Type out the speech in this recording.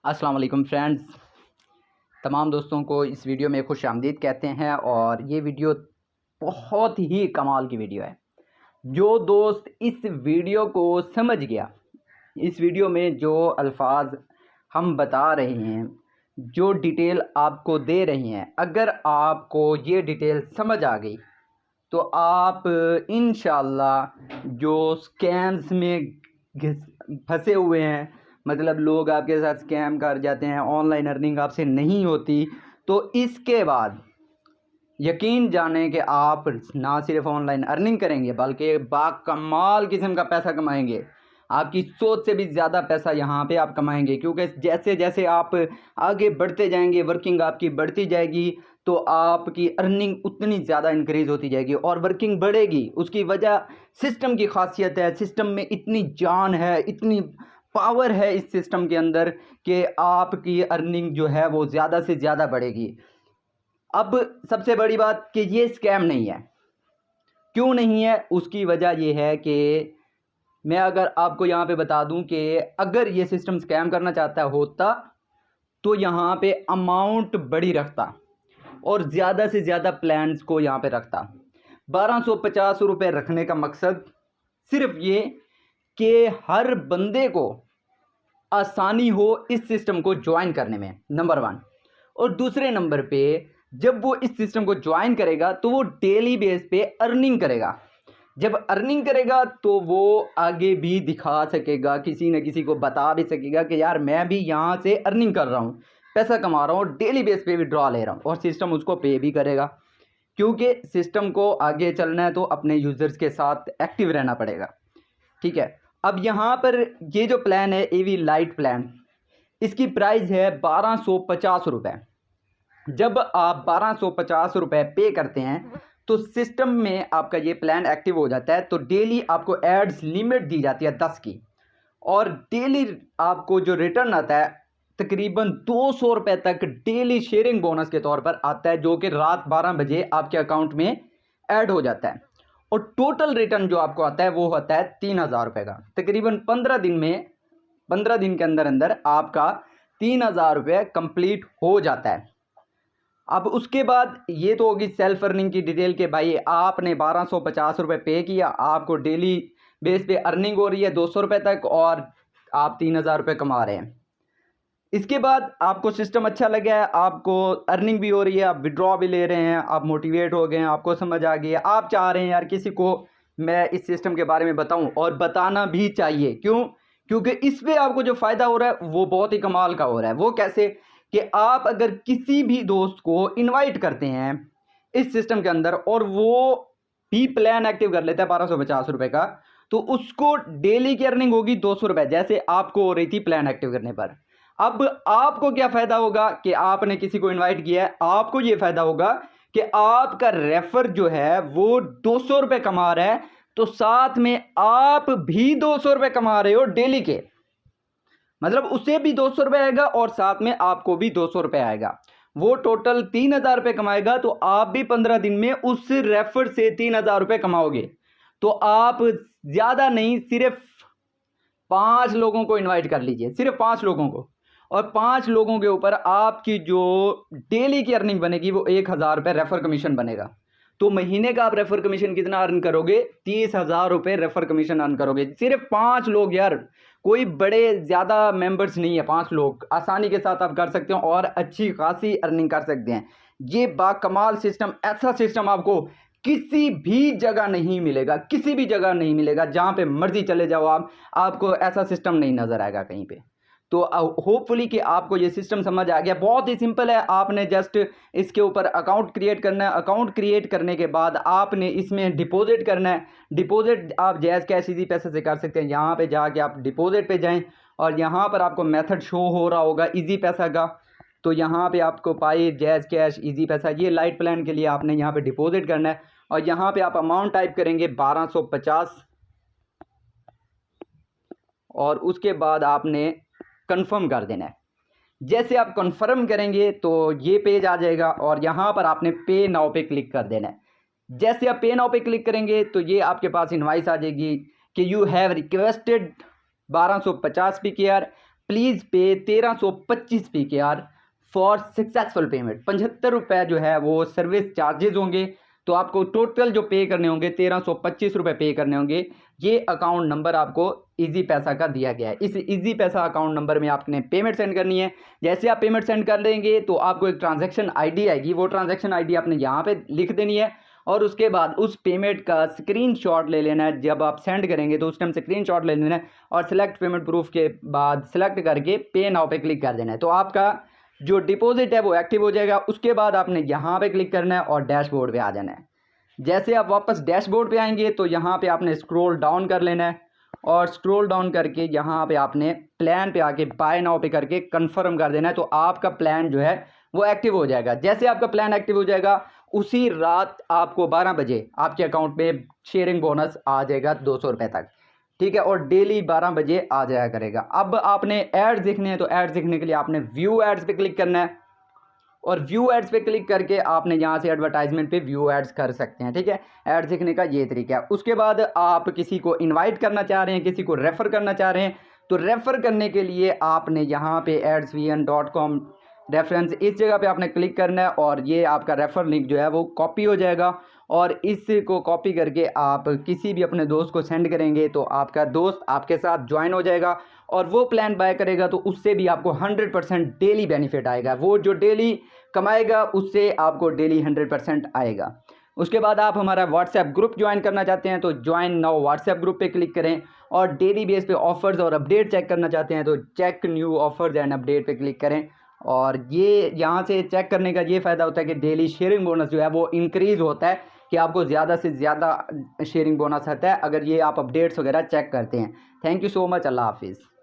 अस्सलाम वालेकुम फ्रेंड्स, तमाम दोस्तों को इस वीडियो में खुश आमदीद कहते हैं। और ये वीडियो बहुत ही कमाल की वीडियो है। जो दोस्त इस वीडियो को समझ गया, इस वीडियो में जो अल्फाज हम बता रहे हैं, जो डिटेल आपको दे रही हैं, अगर आपको ये डिटेल समझ आ गई तो आप इंशाल्लाह जो स्कैम्स में फंसे हुए हैं, मतलब लोग आपके साथ स्कैम कर जाते हैं, ऑनलाइन अर्निंग आपसे नहीं होती, तो इसके बाद यकीन जाने कि आप ना सिर्फ ऑनलाइन अर्निंग करेंगे बल्कि बाकमाल किस्म का पैसा कमाएंगे। आपकी सोच से भी ज़्यादा पैसा यहाँ पे आप कमाएंगे, क्योंकि जैसे जैसे आप आगे बढ़ते जाएंगे, वर्किंग आपकी बढ़ती जाएगी, तो आपकी अर्निंग उतनी ज़्यादा इंक्रीज़ होती जाएगी और वर्किंग बढ़ेगी। उसकी वजह सिस्टम की खासियत है, सिस्टम में इतनी जान है, इतनी पावर है इस सिस्टम के अंदर कि आपकी अर्निंग जो है वो ज़्यादा से ज़्यादा बढ़ेगी। अब सबसे बड़ी बात कि ये स्कैम नहीं है। क्यों नहीं है? उसकी वजह ये है कि मैं अगर आपको यहाँ पे बता दूं कि अगर ये सिस्टम स्कैम करना चाहता होता तो यहाँ पे अमाउंट बड़ी रखता और ज़्यादा से ज़्यादा प्लान्स को यहाँ पे रखता। 1250 रुपये रखने का मकसद सिर्फ ये कि हर बंदे को आसानी हो इस सिस्टम को ज्वाइन करने में, नंबर 1। और दूसरे नंबर पे जब वो इस सिस्टम को ज्वाइन करेगा तो वो डेली बेस पे अर्निंग करेगा। जब अर्निंग करेगा तो वो आगे भी दिखा सकेगा, किसी न किसी को बता भी सकेगा कि यार मैं भी यहाँ से अर्निंग कर रहा हूँ, पैसा कमा रहा हूँ, डेली बेस पे विड्रॉ ले रहा हूँ, और सिस्टम उसको पे भी करेगा। क्योंकि सिस्टम को आगे चलना है तो अपने यूज़र्स के साथ एक्टिव रहना पड़ेगा। ठीक है, अब यहाँ पर ये जो प्लान है एवी लाइट प्लान, इसकी प्राइस है 1250 रुपये। जब आप 1250 रुपये पे करते हैं तो सिस्टम में आपका ये प्लान एक्टिव हो जाता है। तो डेली आपको एड्स लिमिट दी जाती है 10 की, और डेली आपको जो रिटर्न आता है तकरीबन 200 रुपये तक डेली शेयरिंग बोनस के तौर पर आता है, जो कि रात 12 बजे आपके अकाउंट में ऐड हो जाता है। और टोटल रिटर्न जो आपको आता है वो होता है 3000 रुपये का। तकरीबन 15 दिन के अंदर अंदर आपका 3000 रुपये कंप्लीट हो जाता है। अब उसके बाद ये तो होगी सेल्फ अर्निंग की डिटेल के भाई आपने 1250 रुपये पे किया, आपको डेली बेस पे अर्निंग हो रही है 200 रुपये तक, और आप 3000 रुपये कमा रहे हैं। इसके बाद आपको सिस्टम अच्छा लगा है, आपको अर्निंग भी हो रही है, आप विड्रॉ भी ले रहे हैं, आप मोटिवेट हो गए हैं, आपको समझ आ गई है, आप चाह रहे हैं यार किसी को मैं इस सिस्टम के बारे में बताऊं, और बताना भी चाहिए। क्यों? क्योंकि इस पर आपको जो फ़ायदा हो रहा है वो बहुत ही कमाल का हो रहा है। वो कैसे कि आप अगर किसी भी दोस्त को इनवाइट करते हैं इस सिस्टम के अंदर और वो भी प्लान एक्टिव कर लेता है 1250 रुपये का, तो उसको डेली की अर्निंग होगी 200 रुपये, जैसे आपको हो रही थी प्लान एक्टिव करने पर। अब आपको क्या फ़ायदा होगा कि आपने किसी को इनवाइट किया है, आपको ये फ़ायदा होगा कि आपका रेफर जो है वो 200 रुपये कमा रहा है, तो साथ में आप भी 200 रुपये कमा रहे हो डेली के, मतलब उसे भी 200 रुपये आएगा और साथ में आपको भी 200 रुपये आएगा। वो टोटल 3000 रुपये कमाएगा, तो आप भी 15 दिन में उस रेफर से 3000 रुपये कमाओगे। तो आप ज़्यादा नहीं, सिर्फ 5 लोगों को इनवाइट कर लीजिए, सिर्फ 5 लोगों को, और 5 लोगों के ऊपर आपकी जो डेली की अर्निंग बनेगी वो 1000 रुपये रेफर कमीशन बनेगा। तो महीने का आप रेफर कमीशन कितना अर्न करोगे? 30,000 रुपये रेफर कमीशन अर्न करोगे। सिर्फ 5 लोग यार, कोई बड़े ज़्यादा मेंबर्स नहीं है, 5 लोग आसानी के साथ आप कर सकते हो और अच्छी खासी अर्निंग कर सकते हैं। ये बाकमाल सिस्टम, ऐसा सिस्टम आपको किसी भी जगह नहीं मिलेगा, किसी भी जगह नहीं मिलेगा। जहाँ पे मर्जी चले जाओ आप, आपको ऐसा सिस्टम नहीं नज़र आएगा कहीं पे। तो होपफुली कि आपको ये सिस्टम समझ आ गया। बहुत ही सिंपल है, आपने जस्ट इसके ऊपर अकाउंट क्रिएट करना है। अकाउंट क्रिएट करने के बाद आपने इसमें डिपॉजिट करना है। डिपॉजिट आप जैज़ कैश इजी पैसे से कर सकते हैं। यहाँ पे जाके आप डिपॉजिट पे जाएं और यहाँ पर आपको मेथड शो हो रहा होगा इजी पैसा का। तो यहाँ पे आपको पाई, जैज़ कैश, इजी पैसा, ये लाइट प्लान के लिए आपने यहाँ पे डिपॉजिट करना है। और यहाँ पे आप अमाउंट टाइप करेंगे 1250, और उसके बाद आपने कंफर्म कर देना है। जैसे आप कंफर्म करेंगे तो ये पेज आ जाएगा और यहाँ पर आपने पे नाउ पे क्लिक कर देना है। जैसे आप पे नाउ पे क्लिक करेंगे तो ये आपके पास इनवाइस आ जाएगी कि you have requested 1250 PKR, please पे 1325 PKR फॉर सक्सेसफुल पेमेंट। 75 रुपये जो है वो सर्विस चार्जेज होंगे, तो आपको टोटल जो पे करने होंगे 1325 रुपये पे करने होंगे। ये अकाउंट नंबर आपको इजी पैसा का दिया गया है। इस इजी पैसा अकाउंट नंबर में आपने पेमेंट सेंड करनी है। जैसे आप पेमेंट सेंड कर देंगे तो आपको एक ट्रांजैक्शन आईडी आएगी, वो ट्रांजैक्शन आईडी आपने यहाँ पे लिख देनी है और उसके बाद उस पेमेंट का स्क्रीनशॉट ले लेना है। जब आप सेंड करेंगे तो उस टाइम स्क्रीनशॉट ले लेना है और सिलेक्ट पेमेंट प्रूफ के बाद सिलेक्ट करके पे नाउ पे क्लिक कर देना है। तो आपका जो डिपॉजिट है वो एक्टिव हो जाएगा। उसके बाद आपने यहाँ पे क्लिक करना है और डैशबोर्ड पे आ जाना है। जैसे आप वापस डैशबोर्ड पे आएंगे तो यहाँ पे आपने स्क्रॉल डाउन कर लेना है और स्क्रॉल डाउन करके यहाँ पे आपने प्लान पे आके बाय नाउ पे करके कंफर्म कर देना है। तो आपका प्लान जो है वो एक्टिव हो जाएगा। जैसे आपका प्लान एक्टिव हो जाएगा उसी रात आपको 12 बजे आपके अकाउंट पे शेयरिंग बोनस आ जाएगा 200 रुपये तक, ठीक है। और डेली 12 बजे आ जाया करेगा। अब आपने एड्स देखने हैं तो एड्स देखने के लिए आपने व्यू एड्स पे क्लिक करना है और व्यू एड्स पे क्लिक करके आपने यहाँ से एडवर्टाइजमेंट पे व्यू एड्स कर सकते हैं, ठीक है। एड्स देखने का ये तरीका है। उसके बाद आप किसी को इनवाइट करना चाह रहे हैं, किसी को रेफ़र करना चाह रहे हैं, तो रेफ़र करने के लिए आपने यहाँ पे adsvn.com रेफरेंस इस जगह पे आपने क्लिक करना है और ये आपका रेफ़र लिंक जो है वो कॉपी हो जाएगा और इसको कॉपी करके आप किसी भी अपने दोस्त को सेंड करेंगे तो आपका दोस्त आपके साथ ज्वाइन हो जाएगा और वो प्लान बाय करेगा तो उससे भी आपको 100% डेली बेनिफिट आएगा। वो जो डेली कमाएगा उससे आपको डेली 100% आएगा। उसके बाद आप हमारा व्हाट्सएप ग्रुप ज्वाइन करना चाहते हैं तो ज्वाइन नाउ व्हाट्सएप ग्रुप पे क्लिक करें और डेली बेस पे ऑफर्स और अपडेट चेक करना चाहते हैं तो check new offers and update पे क्लिक करें। और ये यहाँ से चेक करने का ये फ़ायदा होता है कि डेली शेयरिंग बोनस जो है वो इंक्रीज़ होता है कि आपको ज़्यादा से ज़्यादा शेयरिंग बोनस आता है अगर ये आप अपडेट्स वगैरह चेक करते हैं। Thank you so much. अल्लाह हाफिज़।